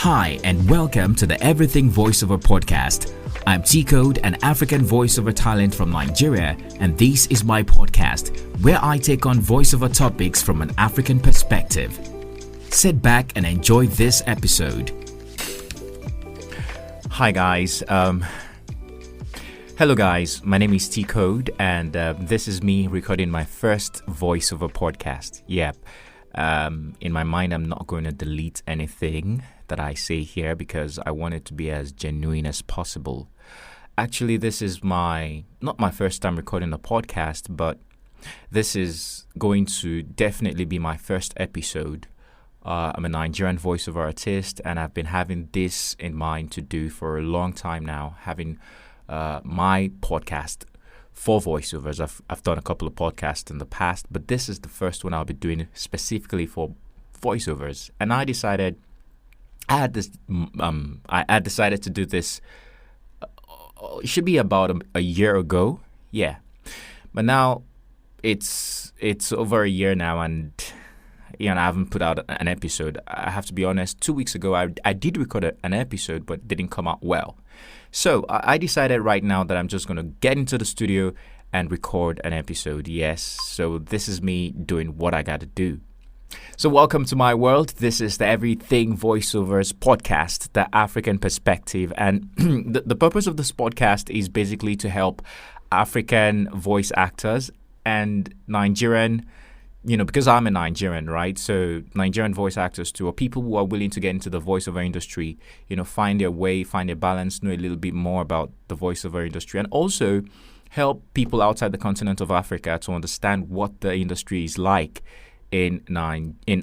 Hi, and welcome to the Everything Voiceover podcast. I'm T-Code, an African voiceover talent from Nigeria, and this is my podcast where I take on voiceover topics from an African perspective. Sit back and enjoy this episode. Hi guys, hello guys, my name is T-Code, and this is me recording my first voiceover podcast. In my mind, I'm not going to delete anything that I say here because I want it to be as genuine as possible. Actually, this is not my first time recording a podcast, but this is going to definitely be my first episode. I'm a Nigerian voiceover artist, and I've been having this in mind to do for a long time now, having my podcast for voiceovers. I've done a couple of podcasts in the past, but this is the first one I'll be doing specifically for voiceovers. And I decided I had decided to do this. It should be about a year ago, but now it's over a year now, and I haven't put out an episode. I have to be honest. 2 weeks ago, I did record an episode, but it didn't come out well. So I decided right now that I'm just going to get into the studio and record an episode. Yes, so this is me doing what I got to do. So welcome to my world. This is the Everything Voiceovers podcast, the African perspective. And the purpose of this podcast is basically to help African voice actors and Nigerian, because I'm a Nigerian, right? So Nigerian voice actors too, or people who are willing to get into the voiceover industry, find their way, find their balance, know a little bit more about the voiceover industry, and also help people outside the continent of Africa to understand what the industry is like in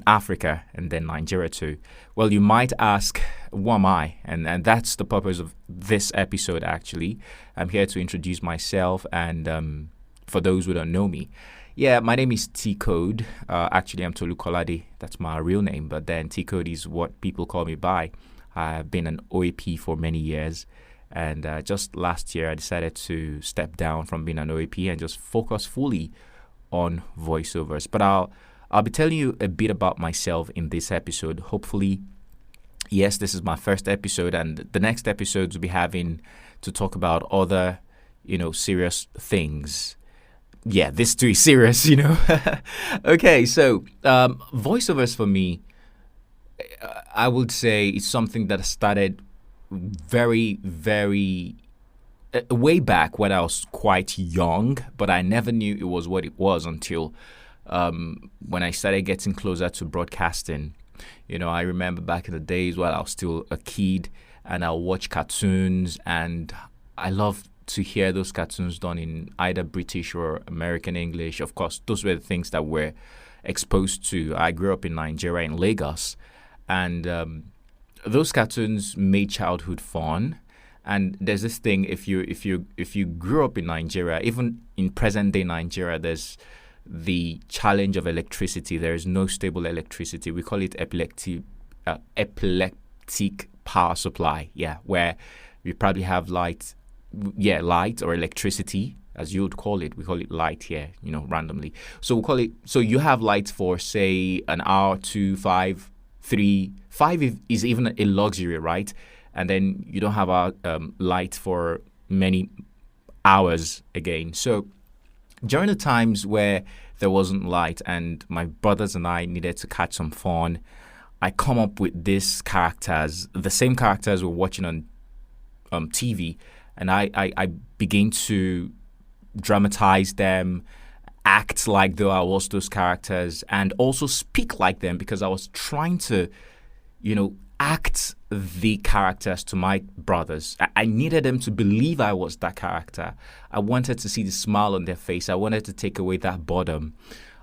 Africa and then Nigeria too. Well, you might ask, who am I? And that's the purpose of this episode, actually. I'm here to introduce myself, and for those who don't know me, my name is T-Code. Actually, I'm Tolulope Kolade. That's my real name, but then T-Code is what people call me by. I've been an OAP for many years, and just last year I decided to step down from being an OAP and just focus fully on voiceovers. But I'll be telling you a bit about myself in this episode. Hopefully, yes, this is my first episode, and the next episodes will be having to talk about other, serious things. Yeah, this too is serious, Okay, so voiceovers for me, I would say it's something that started very, very way back when I was quite young, but I never knew it was what it was until when I started getting closer to broadcasting. I remember back in the days while I was still a kid, and I'll watch cartoons, and I loved to hear those cartoons done in either British or American English. Of course, those were the things that we're exposed to. I grew up in Nigeria, in Lagos, and those cartoons made childhood fun. And there's this thing: if you grew up in Nigeria, even in present day Nigeria, there's the challenge of electricity. There is no stable electricity. We call it epileptic power supply. Where we probably have light or electricity, as you would call it. We call it light here, randomly. So we call it. So you have light for say an hour, 2, 5, 3. 5 is even a luxury, right? And then you don't have light for many hours again. So during the times where there wasn't light and my brothers and I needed to catch some fun, I come up with these characters, the same characters we're watching on TV, and I begin to dramatize them, act like though I was those characters, and also speak like them because I was trying to, act the characters to my brothers. I needed them to believe I was that character. I wanted to see the smile on their face. I wanted to take away that boredom.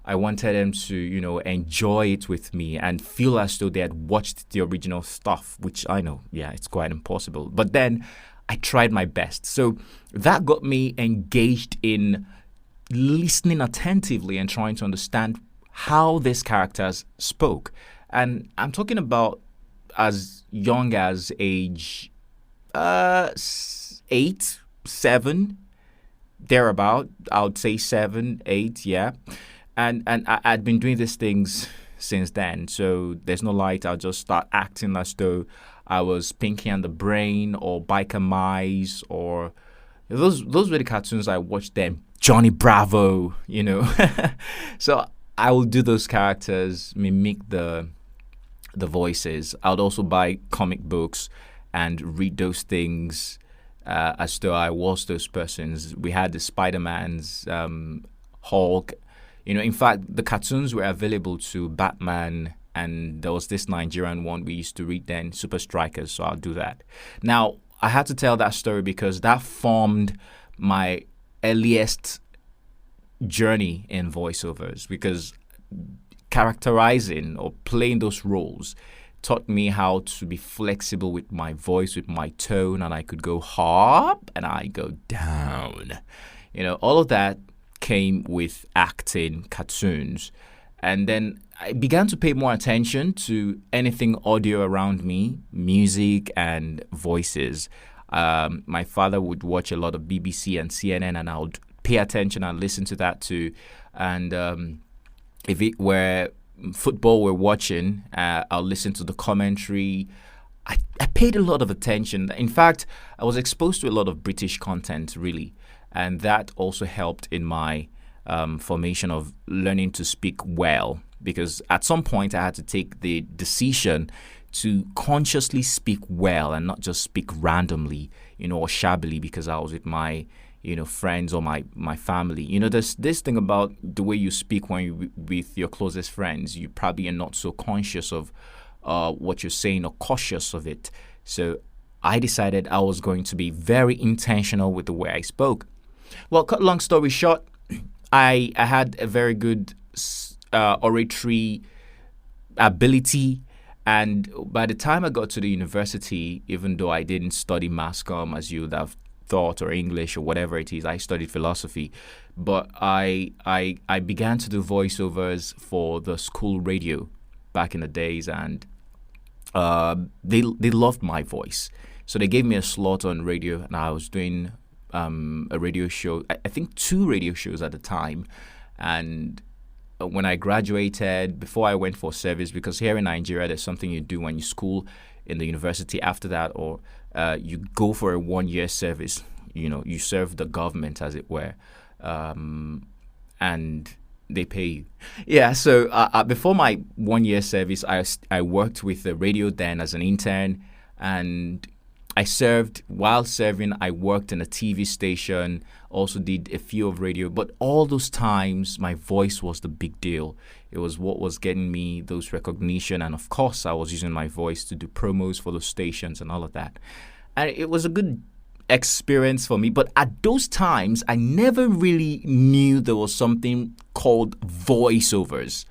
I wanted them to, enjoy it with me and feel as though they had watched the original stuff, which I know, it's quite impossible. But then I tried my best. So that got me engaged in listening attentively and trying to understand how these characters spoke. And I'm talking about as young as age 8, 7, thereabout. I would say 7, 8, And I'd been doing these things since then. So there's no light. I'll just start acting as though I was Pinky and the Brain or Biker Mice, or those were the cartoons I watched then. Johnny Bravo, So I will do those characters, mimic the voices. I would also buy comic books and read those things as though I was those persons. We had the Spider-Man's, Hulk. In fact, the cartoons were available to Batman, and there was this Nigerian one we used to read then, Super Strikers, so I'll do that. Now, I had to tell that story because that formed my earliest journey in voiceovers, because characterizing or playing those roles taught me how to be flexible with my voice, with my tone, and I could go up and I go down. All of that came with acting, cartoons. And then I began to pay more attention to anything audio around me, music and voices. My father would watch a lot of BBC and CNN, and I would pay attention and listen to that too. And if it were football we're watching, I'll listen to the commentary. I paid a lot of attention. In fact, I was exposed to a lot of British content, really. And that also helped in my formation of learning to speak well. Because at some point, I had to take the decision to consciously speak well and not just speak randomly, or shabbily because I was with my friends or my family. There's this thing about the way you speak when you're with your closest friends. You probably are not so conscious of what you're saying or cautious of it. So I decided I was going to be very intentional with the way I spoke. Well, cut long story short, I had a very good oratory ability. And by the time I got to the university, even though I didn't study mass comm as you would have thought, or English or whatever it is, I studied philosophy. But I began to do voiceovers for the school radio back in the days, and they loved my voice. So they gave me a slot on radio, and I was doing a radio show, I think 2 radio shows at the time. And when I graduated, before I went for service, because here in Nigeria, there's something you do when you school in the university after that, or you go for a 1-year service. You serve the government, as it were, and they pay you. Yeah, so before my 1-year service, I worked with the radio then as an intern, and I served. While serving, I worked in a TV station, also did a few of radio, but all those times, my voice was the big deal. It was what was getting me those recognition, and of course, I was using my voice to do promos for those stations and all of that. And it was a good experience for me, but at those times, I never really knew there was something called voiceovers.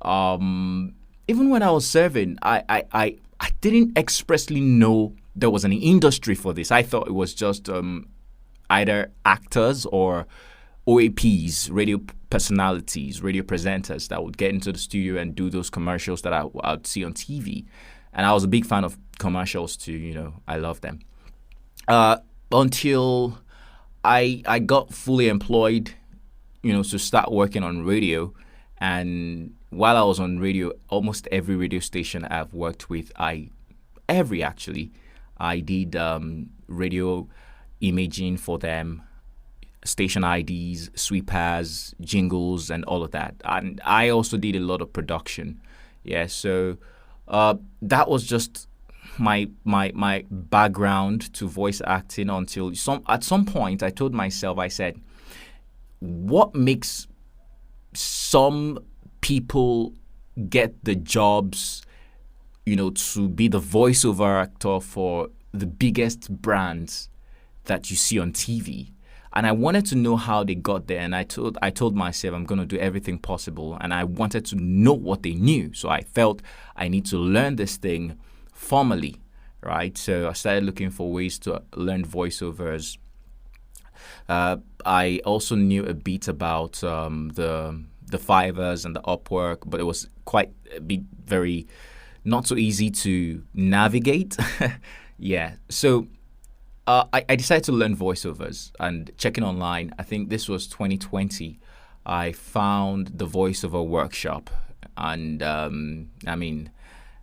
Even when I was serving, I didn't expressly know there was an industry for this. I thought it was just either actors or OAPs, radio personalities, radio presenters that would get into the studio and do those commercials that I'd see on TV. And I was a big fan of commercials too, I love them. Until I got fully employed, to start working on radio. And while I was on radio, almost every radio station I've worked with, I did radio imaging for them, station IDs, sweepers, jingles, and all of that. And I also did a lot of production. Yeah, so that was just my background to voice acting until at some point I told myself, I said, what makes some people get the jobs, to be the voiceover actor for the biggest brands that you see on TV? And I wanted to know how they got there. And I told myself I'm going to do everything possible. And I wanted to know what they knew. So I felt I need to learn this thing formally, right? So I started looking for ways to learn voiceovers. I also knew a bit about the Fivers and the Upwork, but it was quite a bit very not so easy to navigate. Yeah. So I decided to learn voiceovers, and checking online, I think this was 2020, I found the voiceover workshop. And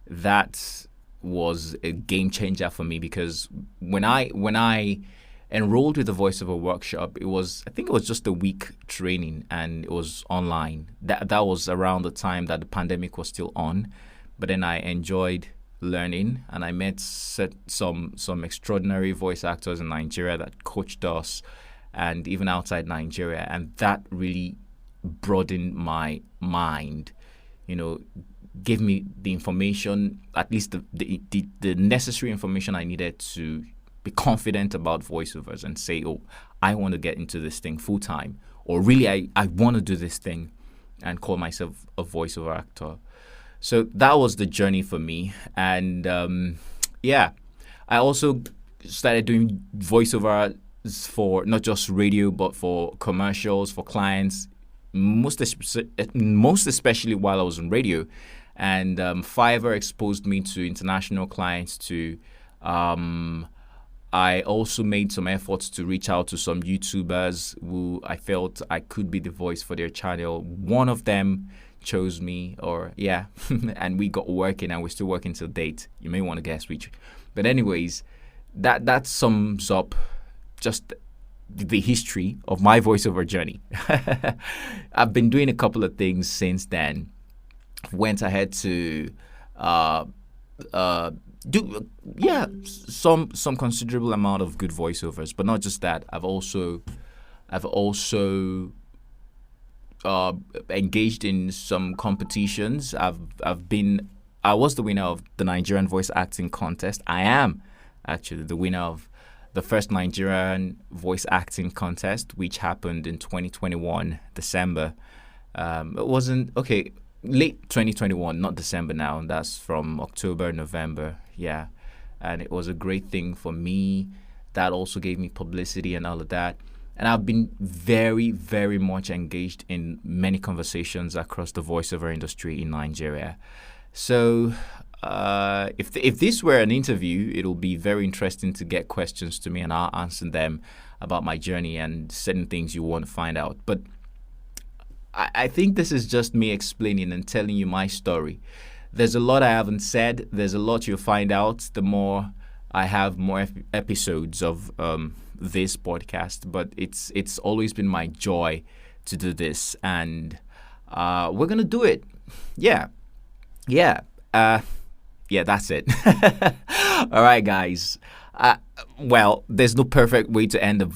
that was a game changer for me, because when I enrolled with the voiceover workshop, I think it was just a week training, and it was online. That was around the time that the pandemic was still on, but then I enjoyed learning, and I met some extraordinary voice actors in Nigeria that coached us, and even outside Nigeria, and that really broadened my mind. Gave me the information, at least the necessary information I needed to be confident about voiceovers and say, oh, I want to get into this thing full time, or really I want to do this thing and call myself a voiceover actor. So that was the journey for me. And I also started doing voiceover for not just radio, but for commercials, for clients, most especially while I was on radio. And Fiverr exposed me to international clients too. I also made some efforts to reach out to some YouTubers who I felt I could be the voice for their channel. One of them chose me, and we got working, and we're still working till date. You may want to guess which. But anyways, that sums up just the history of my voiceover journey. I've been doing a couple of things since then. Went ahead to do some considerable amount of good voiceovers, but not just that. I've also engaged in some competitions. I was the winner of the Nigerian voice acting contest. I am actually the winner of the first Nigerian voice acting contest, which happened in 2021 December. It wasn't late 2021, not December now. That's from October, November. Yeah. And it was a great thing for me. That also gave me publicity and all of that. And I've been very, very much engaged in many conversations across the voiceover industry in Nigeria. So if this were an interview, it'll be very interesting to get questions to me, and I'll answer them about my journey and certain things you want to find out. But I think this is just me explaining and telling you my story. There's a lot I haven't said. There's a lot you'll find out the more I have more episodes of this podcast. But it's always been my joy to do this, and we're gonna do it. Yeah, that's it. All right, guys. Well, there's no perfect way to end a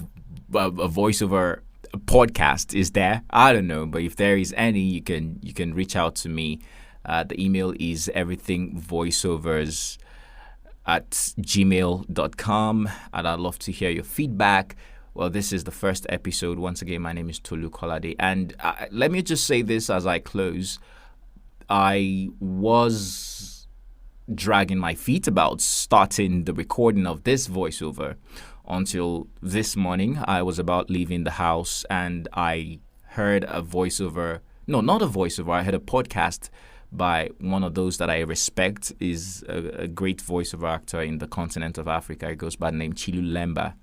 voiceover podcast, is there? I don't know, but if there is any, you can reach out to me. The email is everythingvoiceovers@gmail.com, and I'd love to hear your feedback. Well, this is the first episode. Once again, my name is Tolulope Kolade, and let me just say this as I close. I was dragging my feet about starting the recording of this voiceover until this morning. I was about leaving the house, and I heard a voiceover. No, not a voiceover. I heard a podcast by one of those that I respect. Is a great voiceover actor in the continent of Africa. He goes by the name Tolulope,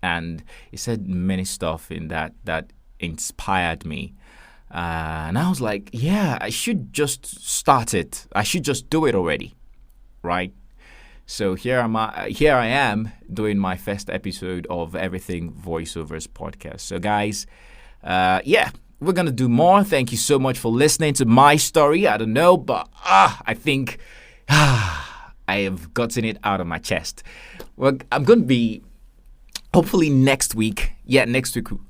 and he said many stuff in that inspired me. And I was like, yeah, I should just start it. I should just do it already, right? So here I am doing my first episode of Everything Voiceovers podcast. So guys, we're going to do more. Thank you so much for listening to my story. I don't know, but I think I have gotten it out of my chest. Well, I'm going to be, hopefully next week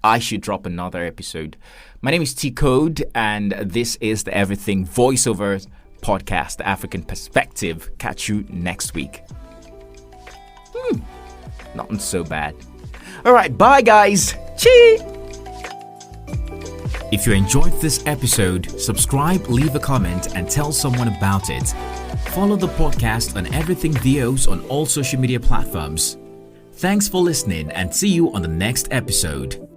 I should drop another episode. My name is T Code, and this is the Everything Voiceovers podcast, the African perspective. Catch you next week. Not so bad. All right, bye guys. Cheers. If you enjoyed this episode, subscribe, leave a comment, and tell someone about it. Follow the podcast on Everything Voiceovers on all social media platforms. Thanks for listening, and see you on the next episode.